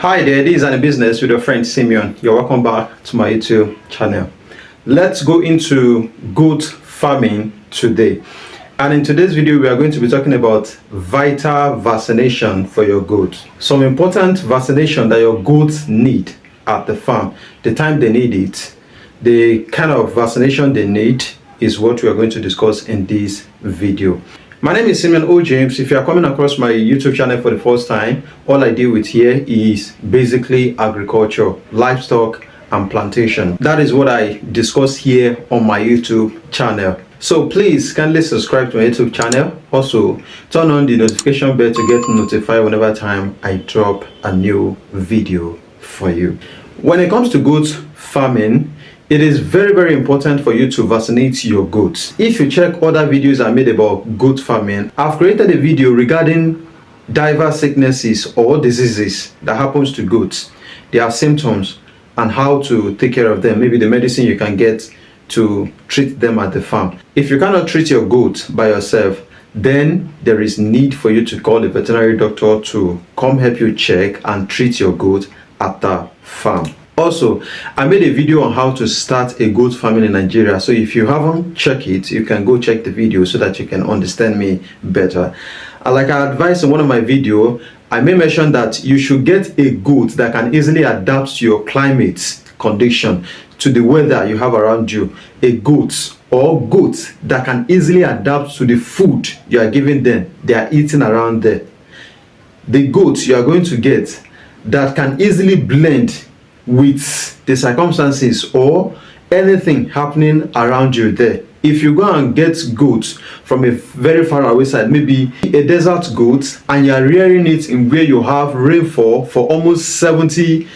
Hi there, this is AniBusiness with your friend Simeon. You're welcome back to my YouTube channel. Let's go into goat farming today. And in today's video, we are going to be talking about vital vaccination for your goats. Some important vaccination that your goats need at the farm, the time they need it, the kind of vaccination they need is what we are going to discuss in this video. My name is Simeon O. James. If you are coming across my YouTube channel for the first time, all I deal with here is basically agriculture, livestock, and plantation. That is what I discuss here on my YouTube channel. So please kindly subscribe to my YouTube channel. Also, turn on the notification bell to get notified whenever time I drop a new video for you. When it comes to goat farming, it is very important for you to vaccinate your goats. If you check other videos I made about goat farming, I've created a video regarding diverse sicknesses or diseases that happens to goats, their symptoms, and how to take care of them. Maybe the medicine you can get to treat them at the farm. If you cannot treat your goat by yourself, then there is need for you to call a veterinary doctor to come help you check and treat your goat at the farm. Also, I made a video on how to start a goat farming in Nigeria. So if you haven't checked it, you can go check the video so that you can understand me better. And like I advised in one of my videos, I may mention that you should get a goat that can easily adapt to your climate condition, to the weather you have around you. A goat or goats that can easily adapt to the food you are giving them, they are eating around there. The goats you are going to get that can easily blend with the circumstances or anything happening around you there. If you go and get goats from a very far away side, maybe a desert goat, and you are rearing it in where you have rainfall for almost 70%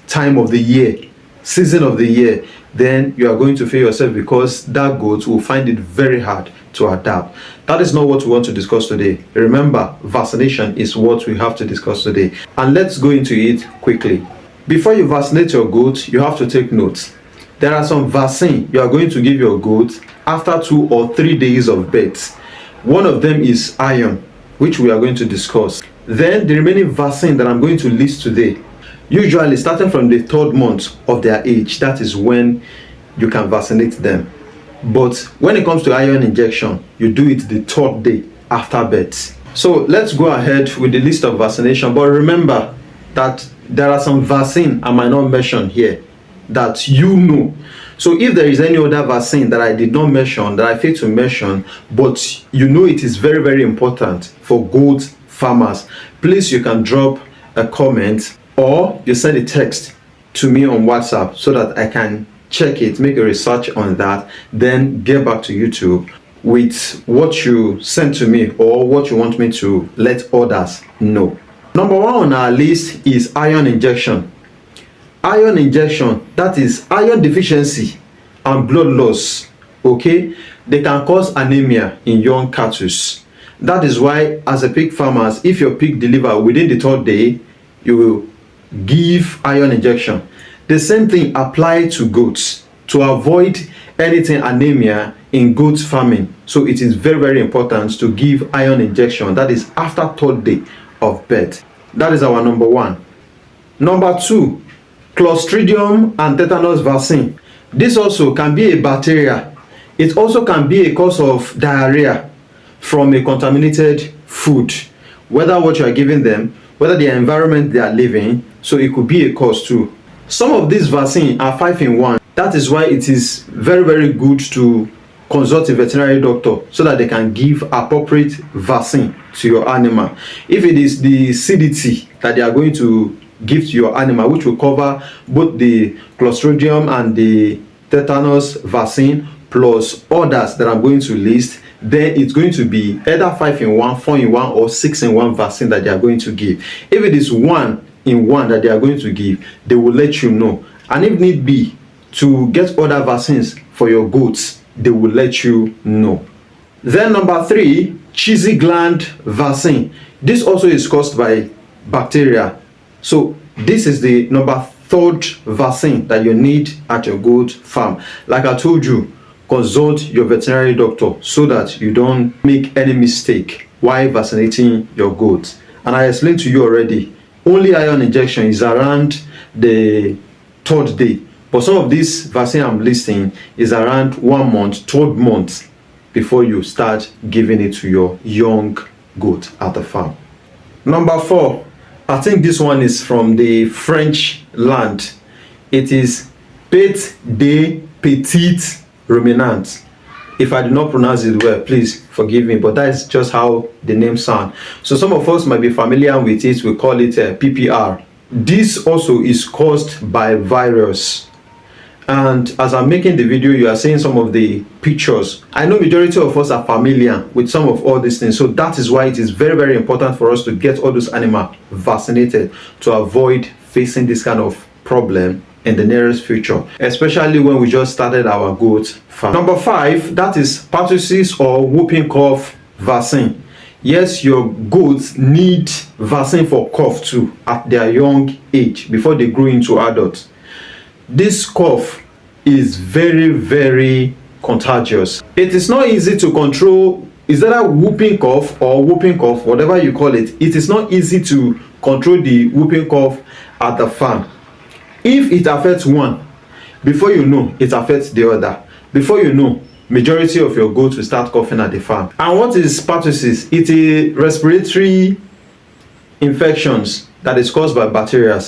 time of the year, season of the year, then you are going to fail yourself because that goat will find it very hard to adapt. That is not what we want to discuss today. Remember, vaccination is what we have to discuss today. And let's go into it quickly. Before you vaccinate your goat, you have to take notes. There are some vaccine you are going to give your goat after 2 or 3 days of birth. One of them is iron, which we are going to discuss. Then the remaining vaccine that I'm going to list today, usually starting from the 3rd month of their age, that is when you can vaccinate them. But when it comes to iron injection, you do it the 3rd day after birth. So let's go ahead with the list of vaccination. But remember that there are some vaccine I might not mention here that you know. So if there is any other vaccine that I did not mention, that I failed to mention, but you know it is very important for goat farmers, please you can drop a comment or you send a text to me on WhatsApp so that I can check it, make a research on that, then get back to YouTube with what you sent to me or what you want me to let others know. Number 1 on our list is iron injection. Iron injection, that is iron deficiency and blood loss. Okay, they can cause anemia in young cattle. That is why, as a pig farmers, if your pig deliver within the 3rd day, you will give iron injection. The same thing applies to goats to avoid anything anemia in goat farming. So it is very important to give iron injection. That is after 3rd day of birth. That is our number 1. Number 2, Clostridium and tetanus vaccine. This also can be a bacteria. It also can be a cause of diarrhea from a contaminated food, whether what you are giving them, whether the environment they are living, so it could be a cause too. Some of these vaccines are 5-in-1. That is why it is very good to consult a veterinary doctor so that they can give appropriate vaccine to your animal. If it is the CDT that they are going to give to your animal, which will cover both the Clostridium and the tetanus vaccine plus others that I'm going to list, then it's going to be either 5-in-1, 4-in-1 or 6-in-1 vaccine that they are going to give. If it is 1-in-1 that they are going to give, they will let you know. And if need be to get other vaccines for your goats, they will let you know. Then number 3, cheesy gland vaccine. This also is caused by bacteria. So this is the number 3rd vaccine that you need at your goat farm. Like I told you, consult your veterinary doctor so that you don't make any mistake while vaccinating your goats. And I explained to you already, only iron injection is around the 3rd day. But some of this vaccine I'm listing is around 1 month, 12 months before you start giving it to your young goat at the farm. Number 4, I think this one is from the French land. It is Pet de Petite Ruminant. If I do not pronounce it well, please forgive me, but that is just how the name sounds. So some of us might be familiar with it. We call it PPR. This also is caused by virus. And as I'm making the video, you are seeing some of the pictures. I know majority of us are familiar with some of all these things. So that is why it is very, very important for us to get all those animals vaccinated to avoid facing this kind of problem in the nearest future, especially when we just started our goat farm. Number 5, that is pertussis or whooping cough vaccine. Yes, your goats need vaccine for cough too at their young age before they grow into adults. This cough is very, very contagious. It is not easy to control. Is that a whooping cough or whooping cough, whatever you call it? It is not easy to control the whooping cough at the farm. If it affects one, before you know, it affects the other. Before you know, majority of your goats will start coughing at the farm. And what is pertussis? It's a respiratory infections that is caused by bacteria.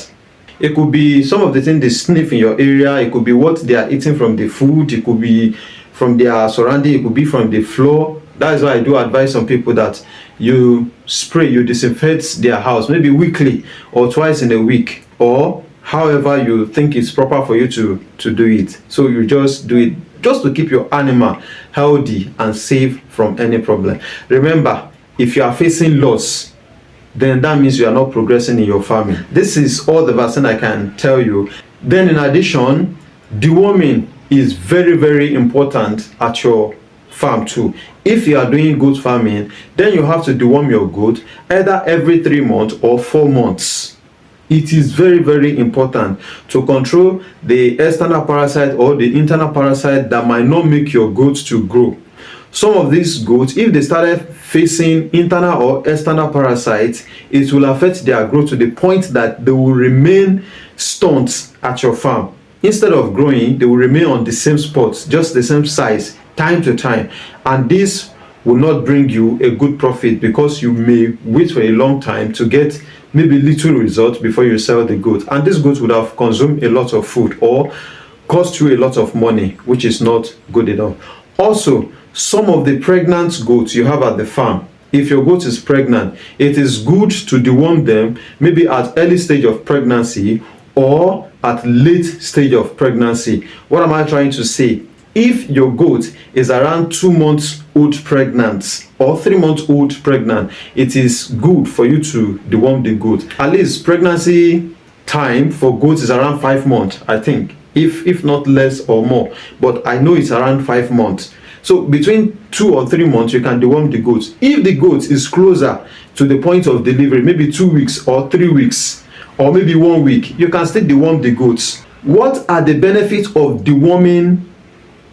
It could be some of the things they sniff in your area. It could be what they are eating from the food. It could be from their surrounding. It could be from the floor. That is why I do advise some people that you spray, you disinfect their house maybe weekly or twice in a week, or however you think it's proper for you to do it. So you just do it just to keep your animal healthy and safe from any problem. Remember, if you are facing loss, then that means you are not progressing in your farming. This is all the vaccine I can tell you. Then in addition, deworming is very, very important at your farm too. If you are doing goat farming, then you have to deworm your goat either every 3 months or 4 months. It is very, very important to control the external parasite or the internal parasite that might not make your goats to grow. Some of these goats, if they started facing internal or external parasites, it will affect their growth to the point that they will remain stunts at your farm. Instead of growing, they will remain on the same spot, just the same size, time to time. And this will not bring you a good profit because you may wait for a long time to get maybe little results before you sell the goat. And this goat would have consumed a lot of food or cost you a lot of money, which is not good enough. Also, some of the pregnant goats you have at the farm, if your goat is pregnant, it is good to deworm them maybe at early stage of pregnancy or at late stage of pregnancy. What am I trying to say? If your goat is around 2 months old pregnant or 3 months old pregnant, it is good for you to deworm the goat. At least pregnancy time for goats is around 5 months, I think, if not less or more, but I know it's around 5 months. So between 2 or 3 months, you can deworm the goat. If the goat is closer to the point of delivery, maybe 2 weeks or 3 weeks, or maybe 1 week, you can still deworm the goats. What are the benefits of deworming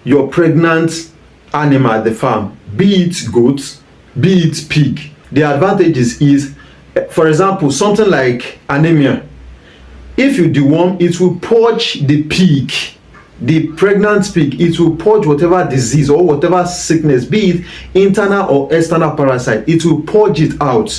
your pregnant animal at the farm? Be it goat, be it pig. The advantages is, for example, something like anemia. If you deworm, it will purge the pig, the pregnant pig. It will purge whatever disease or whatever sickness, be it internal or external parasite. It will purge it out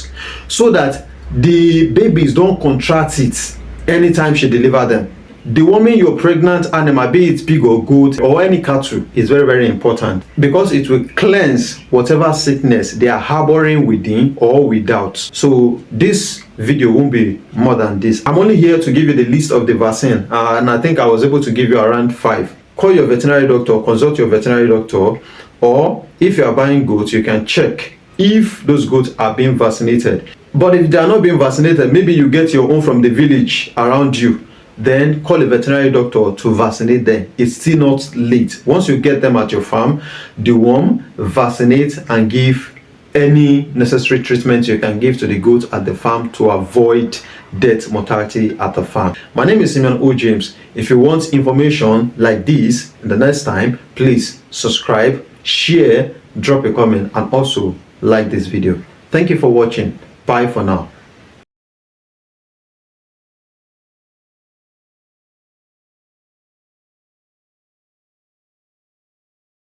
so that the babies don't contract it anytime she deliver them. Deworming your pregnant animal, be it pig or goat or any cattle, is very, very important because it will cleanse whatever sickness they are harboring within or without. So this video won't be more than this. I'm only here to give you the list of the vaccine, and I think I was able to give you around 5. Call your veterinary doctor, consult your veterinary doctor, or if you are buying goats, you can check if those goats are being vaccinated. But if they are not being vaccinated, maybe you get your own from the village around you, then call a veterinary doctor to vaccinate them. It's still not late. Once you get them at your farm, deworm, vaccinate, and give any necessary treatment you can give to the goats at the farm to avoid death mortality at the farm. My name is Simeon O. James. If you want information like this the next time, please subscribe, share, drop a comment, and also like this video. Thank you for watching. Bye for now.